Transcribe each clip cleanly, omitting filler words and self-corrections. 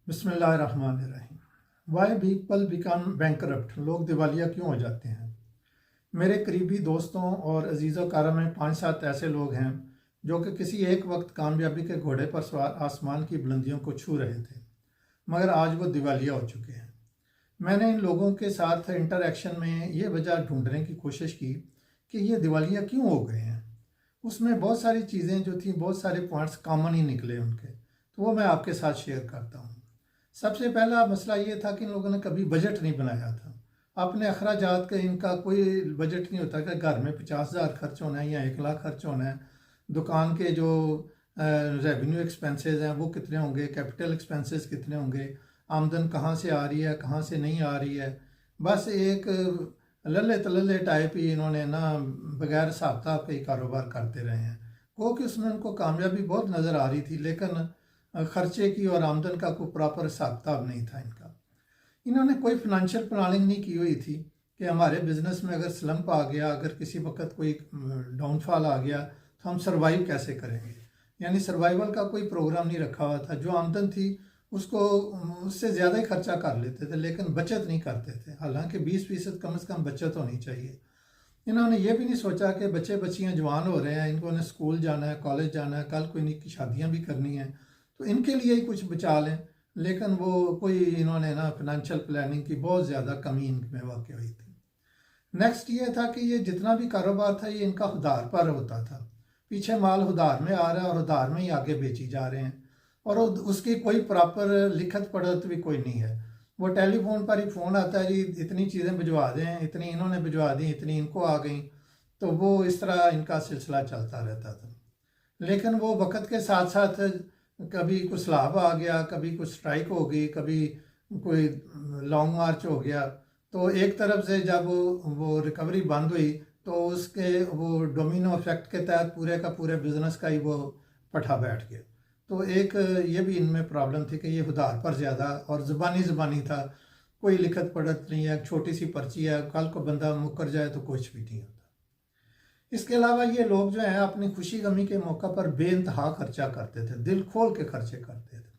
بسم اللہ الرحمن الرحیم۔ وائی پیپل بیکم بینکرپٹ، لوگ دیوالیہ کیوں ہو جاتے ہیں؟ میرے قریبی دوستوں اور عزیز و کارہ میں 5-7 ایسے لوگ ہیں جو کہ کسی ایک وقت کامیابی کے گھوڑے پر سوار آسمان کی بلندیوں کو چھو رہے تھے، مگر آج وہ دیوالیہ ہو چکے ہیں۔ میں نے ان لوگوں کے ساتھ انٹریکشن میں یہ وجہ ڈھونڈنے کی کوشش کی کہ یہ دیوالیہ کیوں ہو گئے ہیں۔ اس میں بہت ساری چیزیں جو تھیں، بہت سارے پوائنٹس کامن ہی نکلے ان کے، تو وہ میں آپ کے ساتھ شیئر کرتا ہوں۔ سب سے پہلا مسئلہ یہ تھا کہ ان لوگوں نے کبھی بجٹ نہیں بنایا تھا۔ اپنے اخراجات کا ان کا کوئی بجٹ نہیں ہوتا کہ گھر میں 50,000 خرچ ہونا ہے یا 1,00,000 خرچ ہونا ہے، دکان کے جو ریونیو ایکسپینسز ہیں وہ کتنے ہوں گے، کیپٹل ایکسپینسز کتنے ہوں گے، آمدن کہاں سے آ رہی ہے کہاں سے نہیں آ رہی ہے۔ بس ایک للے تللے ٹائپ ہی انہوں نے بغیر حساب کتاب کے ہی کاروبار کرتے رہے ہیں۔ کہ اس میں ان کو کامیابی بہت نظر آ رہی تھی، لیکن خرچے کی اور آمدن کا کوئی پراپر حساب کتاب نہیں تھا ان کا۔ انہوں نے کوئی فنانشل پلاننگ نہیں کی ہوئی تھی کہ ہمارے بزنس میں اگر سلمپ آ گیا، اگر کسی وقت کوئی ڈاؤن فال آ گیا تو ہم سروائیو کیسے کریں گے، یعنی سروائیول کا کوئی پروگرام نہیں رکھا ہوا تھا۔ جو آمدن تھی اس سے زیادہ ہی خرچہ کر لیتے تھے، لیکن بچت نہیں کرتے تھے، حالانکہ 20% کم از کم بچت ہونی چاہیے۔ انہوں نے یہ بھی نہیں سوچا کہ بچے بچیاں جوان ہو رہے ہیں، ان کو نے اسکول جانا ہے، کالج جانا ہے، کل کوئی ان کی شادیاں بھی کرنی ہیں، تو ان کے لیے ہی کچھ بچا لیں۔ لیکن وہ کوئی انہوں نے فنانشل پلاننگ کی بہت زیادہ کمی ان میں واقع ہوئی تھی۔ نیکسٹ یہ تھا کہ یہ جتنا بھی کاروبار تھا یہ ان کا ادھار پر ہوتا تھا، پیچھے مال ادھار میں آ رہا ہے اور ادھار میں ہی آگے بیچی جا رہے ہیں، اور اس کی کوئی پراپر لکھت پڑھت بھی کوئی نہیں ہے۔ وہ ٹیلی فون پر ہی فون آتا ہے، جی اتنی چیزیں بھجوا دیں، اتنی انہوں نے بھجوا دیں، اتنی ان کو آ گئیں، تو وہ اس طرح ان کا سلسلہ چلتا رہتا تھا۔ لیکن وہ وقت کے ساتھ ساتھ کبھی کوئی سیلاب آ گیا، کبھی کوئی سٹرائک ہو گئی، کبھی کوئی لانگ مارچ ہو گیا، تو ایک طرف سے جب وہ ریکوری بند ہوئی تو اس کے وہ ڈومینو افیکٹ کے تحت پورے کا پورے بزنس کا ہی وہ پٹھا بیٹھ گیا۔ تو ایک یہ بھی ان میں پرابلم تھی کہ یہ ادھار پر زیادہ اور زبانی تھا، کوئی لکھت پڑھت نہیں ہے، ایک چھوٹی سی پرچی ہے، کل کو بندہ مکر جائے تو کچھ بھی نہیں ہوتا۔ اس کے علاوہ یہ لوگ جو ہیں اپنی خوشی غمی کے موقع پر بے انتہا خرچہ کرتے تھے، دل کھول کے خرچے کرتے تھے،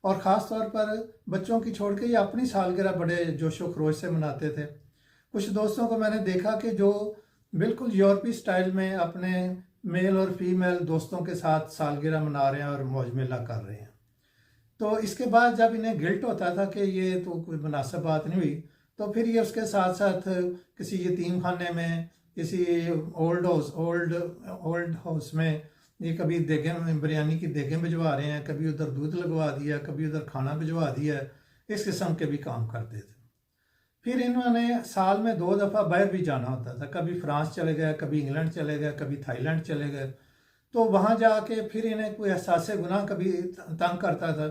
اور خاص طور پر بچوں کی چھوڑ کے یہ اپنی سالگرہ بڑے جوش و خروش سے مناتے تھے۔ کچھ دوستوں کو میں نے دیکھا کہ جو بالکل یورپی سٹائل میں اپنے میل اور فیمیل دوستوں کے ساتھ سالگرہ منا رہے ہیں اور موج میلہ کر رہے ہیں۔ تو اس کے بعد جب انہیں گلٹ ہوتا تھا کہ یہ تو کوئی مناسب بات نہیں ہوئی، تو پھر یہ اس کے ساتھ ساتھ کسی یتیم خانے میں، کسی اولڈ ہاؤس میں یہ کبھی دیگیں بریانی کی دیگیں بھجوا رہے ہیں، کبھی ادھر دودھ لگوا دیا، کبھی ادھر کھانا بھجوا دیا، اس قسم کے بھی کام کرتے تھے۔ پھر انہوں نے سال میں 2 دفعہ باہر بھی جانا ہوتا تھا، کبھی فرانس چلے گئے، کبھی انگلینڈ چلے گئے، کبھی تھائی لینڈ چلے گئے، تو وہاں جا کے پھر انہیں کوئی احساس گناہ کبھی تنگ کرتا تھا،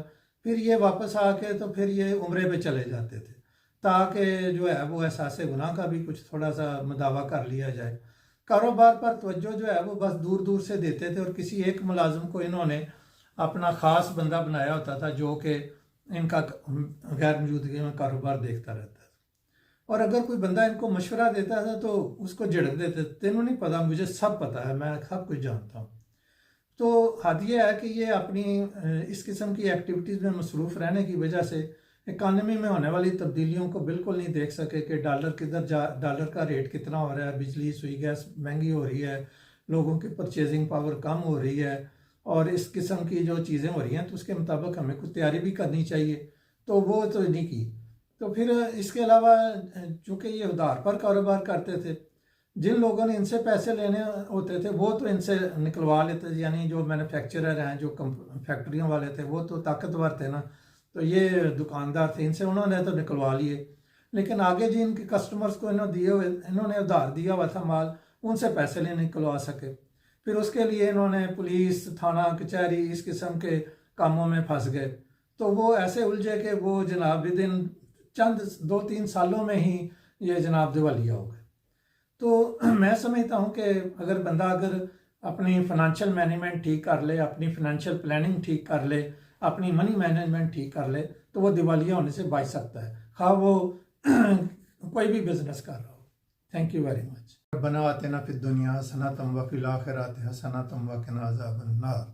پھر یہ واپس آ کے تو پھر یہ عمرے پہ چلے جاتے تھے تاکہ جو ہے وہ احساس گناہ کا بھی کچھ تھوڑا سا مداوع کر لیا جائے۔ کاروبار پر توجہ جو ہے وہ بس دور دور سے دیتے تھے، اور کسی ایک ملازم کو انہوں نے اپنا خاص بندہ بنایا ہوتا تھا جو کہ ان کا غیر موجودگی میں کاروبار دیکھتا رہتا تھا، اور اگر کوئی بندہ ان کو مشورہ دیتا تھا تو اس کو جھڑک دیتے تھے، تینوں نہیں پتا، مجھے سب پتا ہے، میں سب کچھ جانتا ہوں۔ تو حد یہ ہے کہ یہ اپنی اس قسم کی ایکٹیویٹیز میں مصروف رہنے کی وجہ سے اکانومی میں ہونے والی تبدیلیوں کو بالکل نہیں دیکھ سکے کہ ڈالر کا ریٹ کتنا ہو رہا ہے، بجلی سوئی گیس مہنگی ہو رہی ہے، لوگوں کی پرچیزنگ پاور کم ہو رہی ہے، اور اس قسم کی جو چیزیں ہو رہی ہیں تو اس کے مطابق ہمیں کچھ تیاری بھی کرنی چاہیے، تو وہ تو نہیں کی۔ تو پھر اس کے علاوہ چونکہ یہ ادھار پر کاروبار کرتے تھے، جن لوگوں نے ان سے پیسے لینے ہوتے تھے وہ تو ان سے نکلوا لیتے تھے، یعنی جو مینوفیکچرر ہیں، جو فیکٹریوں والے تھے وہ تو طاقتور تھے نا، تو یہ دکاندار تھے، ان سے انہوں نے تو نکلوا لیے، لیکن آگے جن کے کسٹمرز کو انہوں نے ادھار دیا ہوا تھا مال، ان سے پیسے نہیں نکلوا سکے۔ پھر اس کے لیے انہوں نے پولیس، تھانہ، کچہری، اس قسم کے کاموں میں پھنس گئے، تو وہ ایسے الجھے کہ وہ جناب ودن چند 2-3 سالوں میں ہی یہ جناب دیوالیہ ہو گئے۔ تو میں سمجھتا ہوں کہ اگر بندہ اپنی فنانشل مینجمنٹ ٹھیک کر لے، اپنی فنانشل پلاننگ ٹھیک کر لے، اپنی منی مینجمنٹ ٹھیک کر لے، تو وہ دیوالیہ ہونے سے بچ سکتا ہے، خواہ وہ کوئی بھی بزنس کر رہا ہو۔ Thank you very much. ربنا آتنا فی الدنیا حسنۃ وفی الآخرۃ حسنۃ وقنا عذاب النار۔